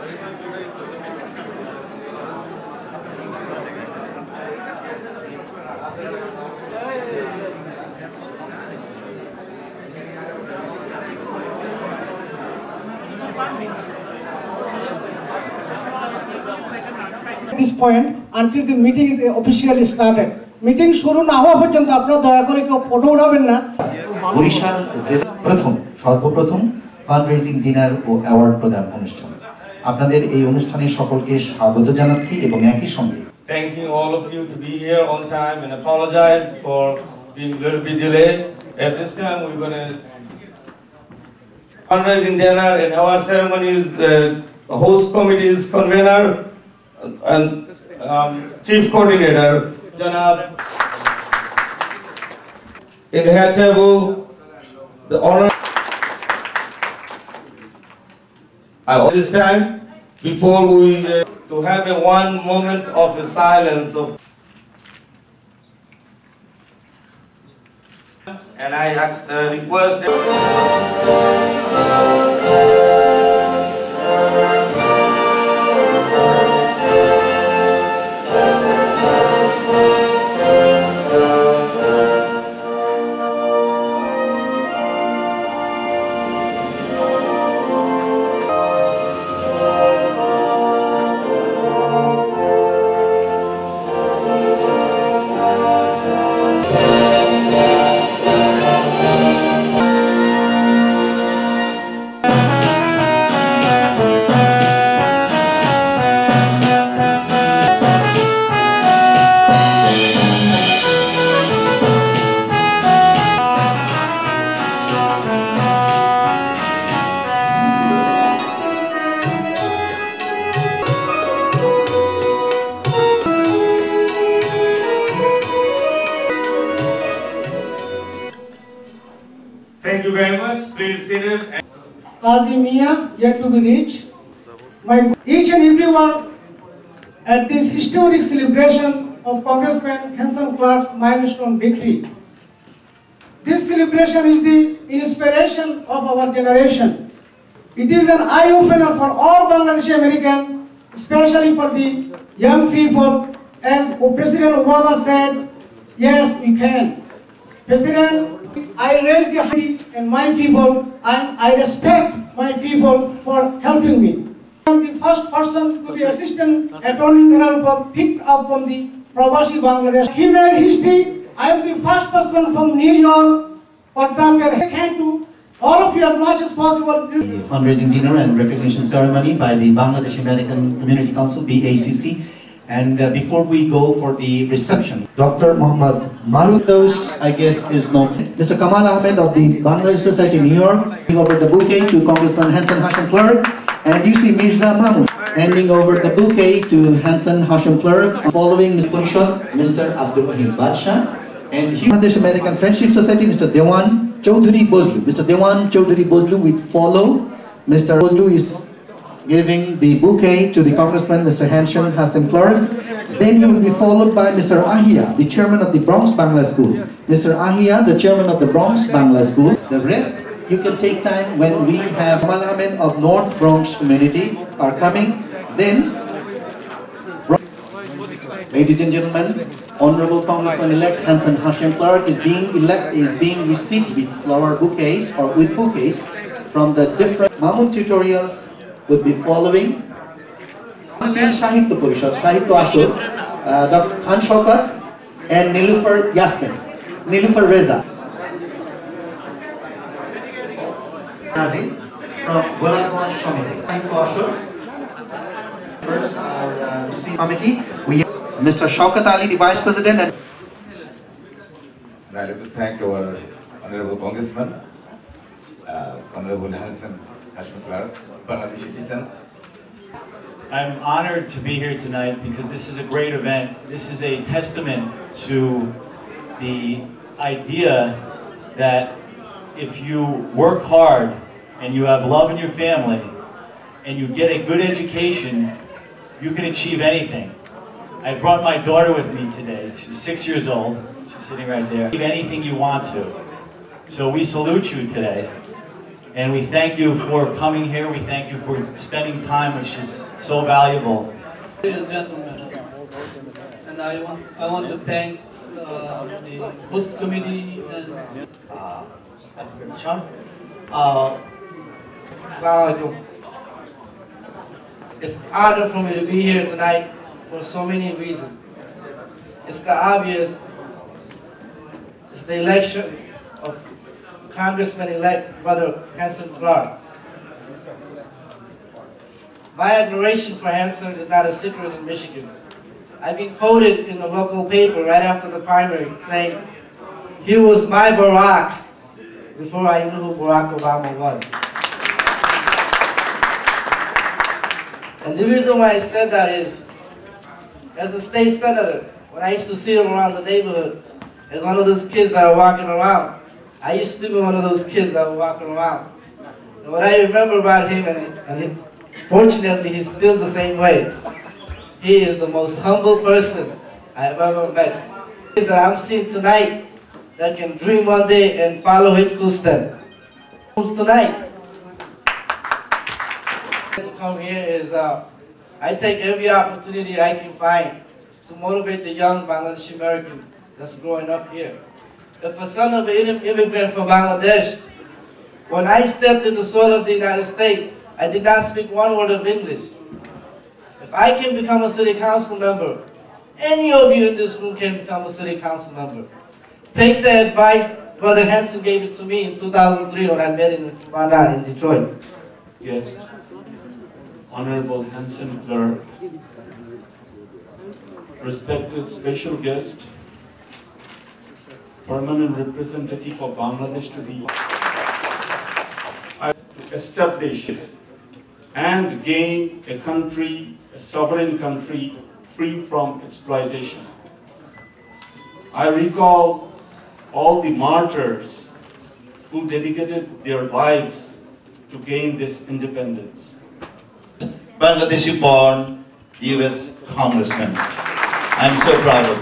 This point until the meeting is officially started. Meeting শুরু না হওয়া পর্যন্ত আপনারা দয়া করে কেউ ফটো উঠাবেন না। বরিশাল জেলার সর্বপ্রথম ফান্ডরেজিং ডিনার ও অ্যাওয়ার্ড প্রদান অনুষ্ঠান। আপনাদের এই অনুষ্ঠানে সকলকে স্বাগত জানাচ্ছি এবং একই সঙ্গে thanking all of you to be here on time and apologize for being a little bit delayed. At this time we're going to fundraising dinner and award ceremonies. The host committee's convener and chief coordinator Janab. In the head table, the honor. This time, before we to have a one moment of silence of, and I request. Thank you very much. Please sit it. Azimia yet to be reached. Each and everyone at this historic celebration of Congressman Hansen Clarke's milestone victory. This celebration is the inspiration of our generation. It is an eye-opener for all Bangladeshi Americans, especially for the young people. As President Obama said, yes, we can. President, I raise the hand and my people, and I respect my people for helping me. I am the first person to be Assistant Attorney General picked up from the Pravasi Bangladesh. He made history. I am the first person from New York contracted hand to all of you as much as possible. The fundraising dinner and recognition ceremony by the Bangladesh American Community Council, BACC. And before we go for the reception, Dr. Muhammad Marutos, I guess, is known. Mr. Kamal Ahmed of the Bangladesh Society in New York, handing over the bouquet to Congressman Hansen Clarke. And you see Mirza Mahmoud handing over the bouquet to Hansen Clarke. Following Mr. Abdul Rahim Badsha. And Bangladesh American Friendship Society, Mr. Dewan Chaudhuri Bozlu. Mr. Dewan Chaudhuri Bozlu will follow. Mr. Bozlu is giving the bouquet to the Congressman, Mr. Hansen Clarke. Then he will be followed by Mr. Ahia, the chairman of the Bronx Bangla School. Mr. Ahia, the chairman of the Bronx Bangla School. The rest, you can take time when we have Kamal Ahmed of North Bronx community are coming. Then, ladies and gentlemen, Honorable Congressman-elect Hansen Clarke is being received with flower bouquets or with bouquets from the different Mamun tutorials. Would be following. Sahitya Porishad, Sahitya Ashur, Dr. Khan Shaukat, and Nilufar Yasmin, Nilufar Reza. Nazim from Golagwanj Committee. Sahitya Ashur. Members are received committee. We have Mr. Shaukat Ali, the Vice President. And I'd like to thank our Honorable Congressman, Honorable Hansen Clarke, Bangladeshi descent. I'm honored to be here tonight because this is a great event. This is a testament to the idea that if you work hard and you have love in your family and you get a good education, you can achieve anything. I brought my daughter with me today. She's 6 years old. She's sitting right there. Achieve anything you want to. So we salute you today. And we thank you for coming here. We thank you for spending time, which is so valuable. Ladies and gentlemen, and I want to thank the host committee and it's an honor for me to be here tonight for so many reasons. It's the obvious. It's the election of Congressman-elect Brother Hansen Clarke. My admiration for Hansen is not a secret in Michigan. I've been quoted in the local paper right after the primary saying, "He was my Barack," before I knew who Barack Obama was. And the reason why I said that is, as a state senator, when I used to see him around the neighborhood, as one of those kids that are walking around, I used to be one of those kids that were walking around. And what I remember about him, fortunately he's still the same way, he is the most humble person I've ever met. That I'm seeing tonight that can dream one day and follow his footsteps. Tonight, to come here is, I take every opportunity I can find to motivate the young Bangladeshi American that's growing up here. If a son of an immigrant from Bangladesh, when I stepped in the soil of the United States, I did not speak one word of English. If I can become a city council member, any of you in this room can become a city council member. Take the advice Brother Hansen gave it to me in 2003 when I met in Havana in Detroit. Yes. Honorable Hansen Clarke, respected special guest, permanent representative of Bangladesh to the to establish and gain a country, a sovereign country, free from exploitation. I recall all the martyrs who dedicated their lives to gain this independence. Bangladeshi born US Congressman. I'm so proud of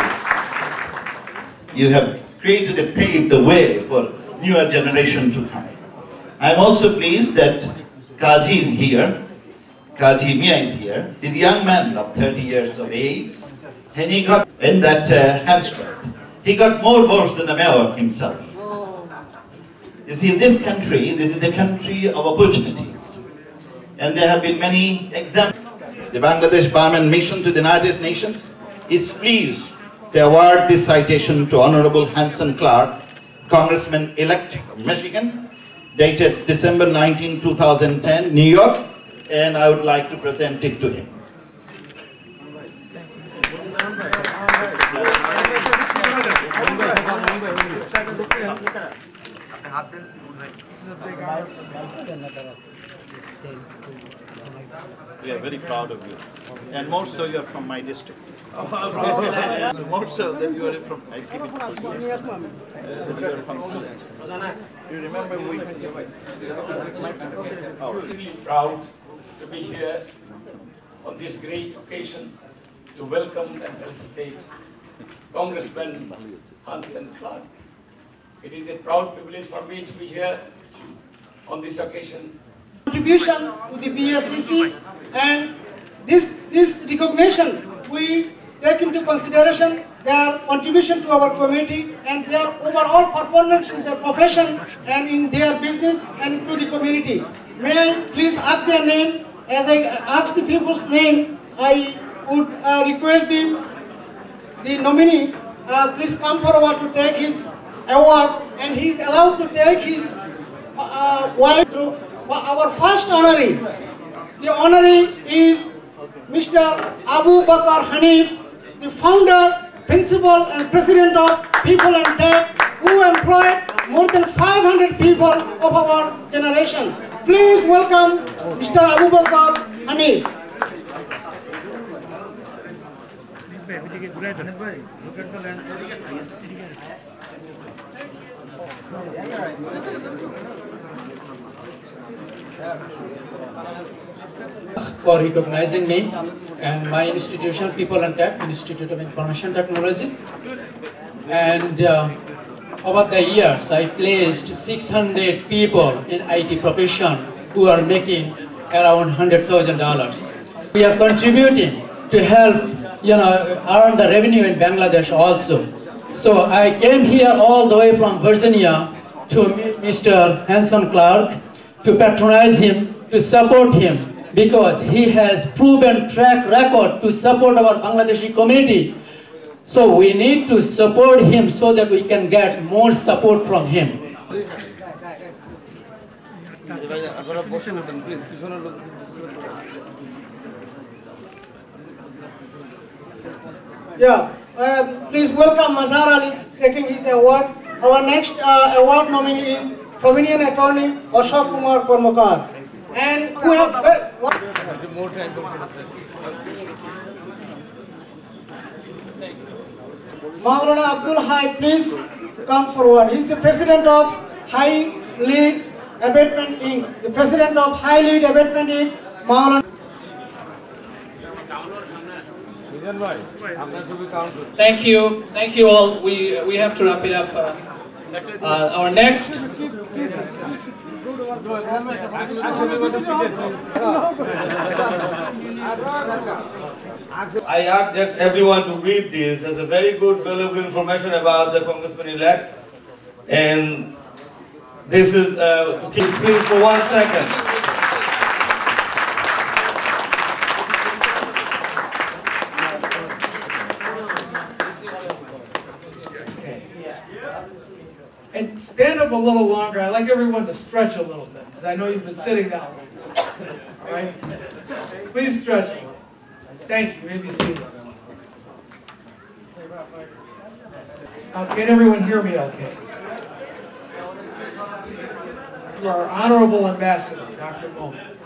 you. You have paved the way for newer generation to come. I'm also pleased that Kazi is here. Kazi Mia is here. He's a young man of 30 years of age. And he got in that handstruck. He got more votes than the mayor himself. You see, this country, this is a country of opportunities. And there have been many examples. The Bangladesh Barman Mission to the United Nations is pleased to award this citation to Honorable Hansen Clarke, Congressman-elect of Michigan, dated December 19, 2010, New York, and I would like to present it to him. We are very proud of you, and more so you are from my district. So more so that you are from, I give it to you. That you are from Susan. You remember we... Really proud to be here on this great occasion to welcome and felicitate Congressman Hansen Clarke. It is a proud privilege for me to be here on this occasion. Contribution to the BSCC, and this recognition we take into consideration their contribution to our community and their overall performance in their profession and in their business and to the community. May I please ask their name? As I ask the people's name, I would request the nominee please come forward to take his award, and he is allowed to take his wife through. Our first honoree, the honoree is Mr. Abu Bakar Hanif, the founder, principal and president of People and Tech, who employed more than 500 people of our generation. Please welcome Mr. Abu Bakar Hanif. For recognizing me and my institution, People and Tech, Institute of Information Technology. And over the years, I placed 600 people in IT profession who are making around $100,000. We are contributing to help, earn the revenue in Bangladesh also. So I came here all the way from Virginia to meet Mr. Hansen Clarke, to patronize him, to support him, because he has proven track record to support our Bangladeshi community. So we need to support him so that we can get more support from him. Yeah, please welcome Mazhar Ali taking his award. Our next award nominee is Prominent Attorney Ashok Kumar Kormakar. And who have Maulana Abdul Hai, please come forward. He is the president of High Lead Abatement Inc. The president of High Lead Abatement Inc. Maulana. Thank you all. We have to wrap it up. Our next. I ask that everyone to read this as a very good, valuable information about the congressman-elect. And this is to keep please for 1 second. And stand up a little longer. I'd like everyone to stretch a little bit, because I know you've been sitting down. All right? Please stretch a little. Thank you. You may be seated. Can everyone hear me okay? To our Honorable Ambassador, Dr. Bowman.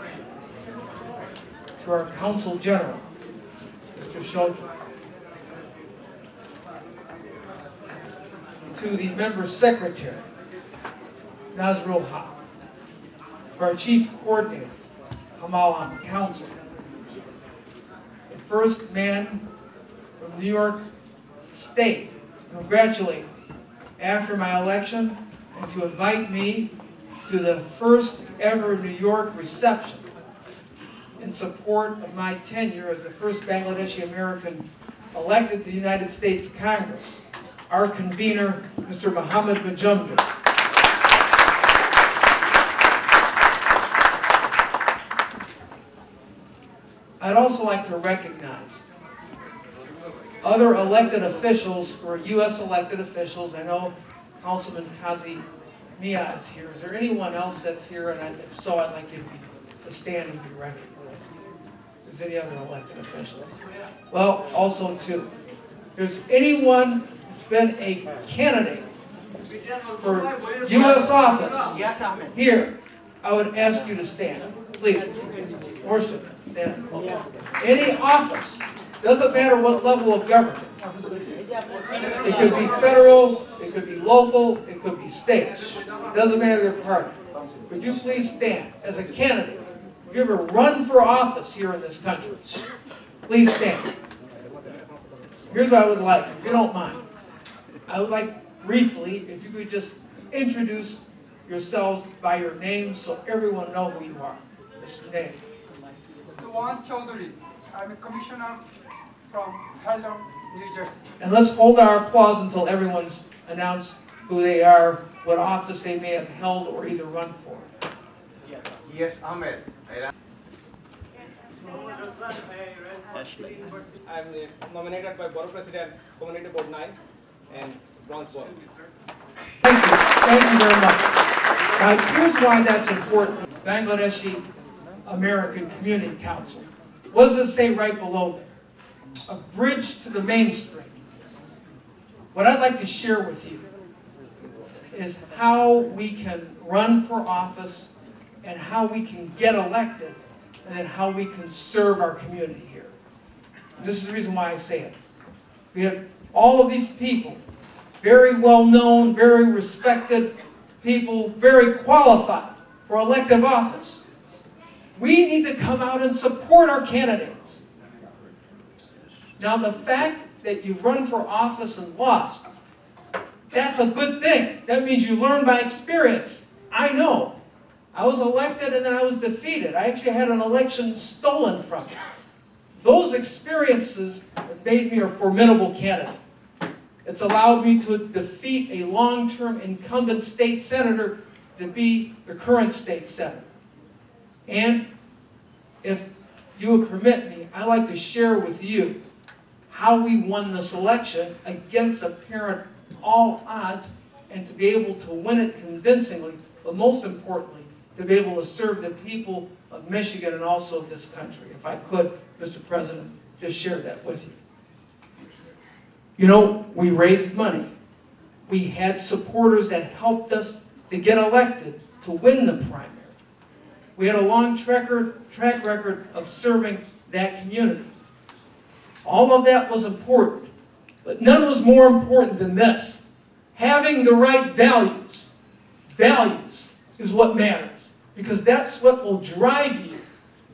To our Consul General, Mr. Shodra. To the Member Secretary, Nazrul Haq. To our Chief Coordinator, Kamal on Council. The first man from New York State to congratulate me after my election and to invite me to the first ever New York reception in support of my tenure as the first Bangladeshi American elected to the United States Congress. Our convener, Mr. Muhammad Majumdar. I'd also like to recognize other elected officials who are U.S. elected officials. I know Councilman Kazi Mia is here. Is there anyone else that's here? And if so, I'd like you to stand and be recognized. If there's any other elected officials. Well, also too, if there's anyone who's been a candidate for U.S. office here, I would ask you to stand, please. Worship, stand. Any office, doesn't matter what level of government. It could be federal, it could be local, it could be state. Doesn't matter their party. Could you please stand as a candidate? If you ever run for office here in this country, please stand. Here's what I would like, if you don't mind. I would like briefly, if you could just introduce yourselves by your names so everyone knows who you are. Mr. Name. Dewan Chaudhary. I'm a commissioner from Harlem, New Jersey. And let's hold our applause until everyone's announced who they are, what office they may have held or either run for. Yes, Ahmed. I'm nominated by Borough President, Community Board 9 and Bronx Board. Thank you. Thank you very much. Now, here's why that's important. Bangladeshi American Community Council. What does it say right below there? A bridge to the mainstream. What I'd like to share with you is how we can run for office and how we can get elected and then how we can serve our community here. And this is the reason why I say it. We have all of these people, very well known, very respected people, very qualified for elective office. We need to come out and support our candidates. Now, the fact that you've run for office and lost That's a good thing. That means you learn by experience. I know. I was elected and then I was defeated. I actually had an election stolen from me. Those experiences have made me a formidable candidate. It's allowed me to defeat a long-term incumbent state senator to be the current state senator. And if you would permit me, I'd like to share with you how we won this election against apparent all odds and to be able to win it convincingly, but most importantly, to be able to serve the people of Michigan and also this country. If I could, Mr. President, just share that with you. You know, we raised money. We had supporters that helped us to get elected, to win the primary. We had a long track record of serving that community. All of that was important, but none was more important than this. Having the right values. Values is what matters, because that's what will drive you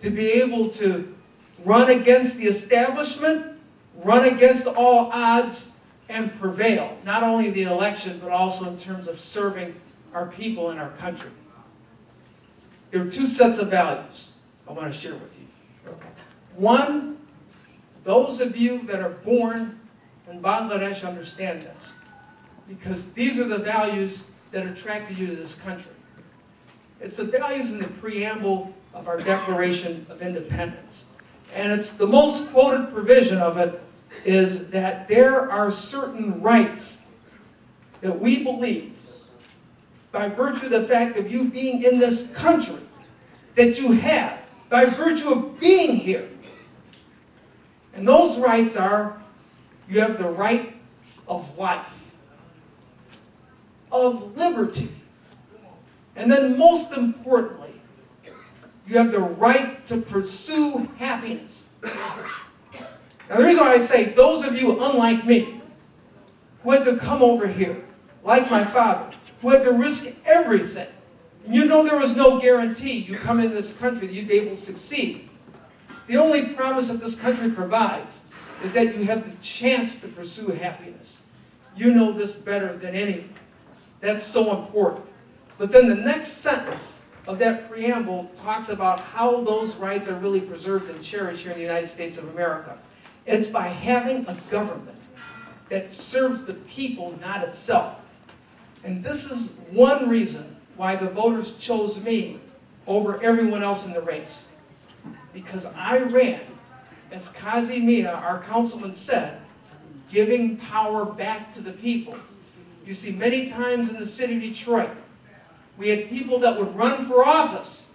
to be able to run against the establishment, run against all odds, and prevail. Not only the election, but also in terms of serving our people and our country. There are two sets of values I want to share with you. One, those of you that are born in Bangladesh understand this, because these are the values that attracted you to this country. It's the values in the preamble of our Declaration of Independence. And it's the most quoted provision of it is that there are certain rights that we believe, by virtue of the fact of you being in this country, that you have, by virtue of being here. And those rights are, you have the right of life, of liberty, and then most importantly, you have the right to pursue happiness. Now the reason why I say those of you unlike me, who had to come over here, like my father, who had to risk everything, and you know there was no guarantee you come into this country that you'd be able to succeed. The only promise that this country provides is that you have the chance to pursue happiness. You know this better than anyone. That's so important. But then the next sentence of that preamble talks about how those rights are really preserved and cherished here in the United States of America. It's by having a government that serves the people, not itself. And this is one reason why the voters chose me over everyone else in the race. Because I ran, as Kazi Mia, our councilman, said, giving power back to the people. You see, many times in the city of Detroit, we had people that would run for office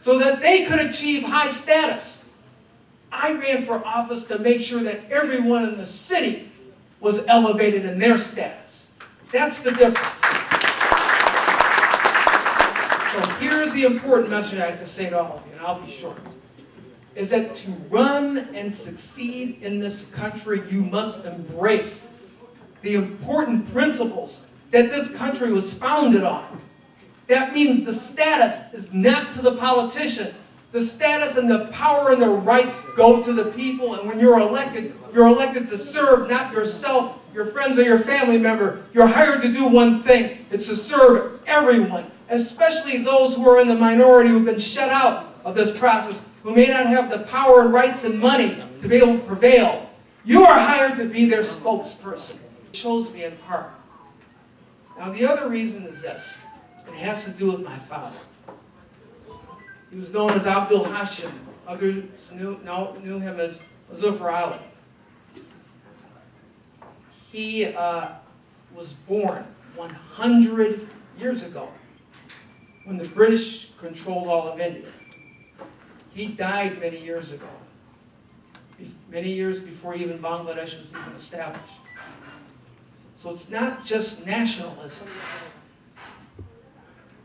so that they could achieve high status. I ran for office to make sure that everyone in the city was elevated in their status. That's the difference. So here's the important message I have to say to all of you, and I'll be short, is that to run and succeed in this country, you must embrace the important principles that this country was founded on. That means the status is not to the politician. The status and the power and the rights go to the people, and when you're elected to serve, not yourself, your friends, or your family member. You're hired to do one thing. It's to serve everyone, especially those who are in the minority who've been shut out of this process, who may not have the power and rights and money to be able to prevail. You are hired to be their spokesperson. It shows me in part. Now the other reason is this. It has to do with my father. He was known as Abdul Hashim. Others knew him as Zufar Ali. He was born 100 years ago when the British controlled all of India. He died many years ago, many years before even Bangladesh was even established. So it's not just nationalism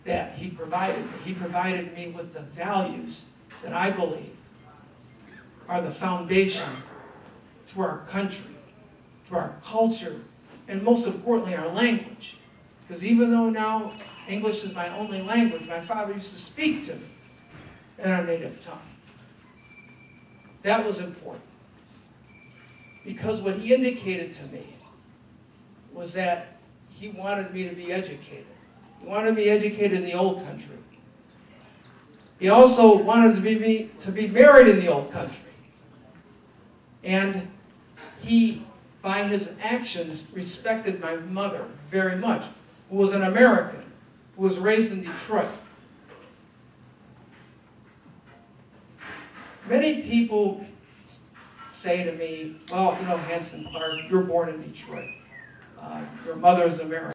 that he provided me. He provided me with the values that I believe are the foundation to our country, to our culture, and most importantly, our language. Because even though now English is my only language, my father used to speak to me in our native tongue. That was important. Because what he indicated to me was that he wanted me to be educated. He wanted me educated in the old country. He also wanted me to be married in the old country. And he, by his actions, respected my mother very much, who was an American, who was raised in Detroit. Many people say to me, well, you know, Hansen Clarke, you're born in Detroit. Your mother is American.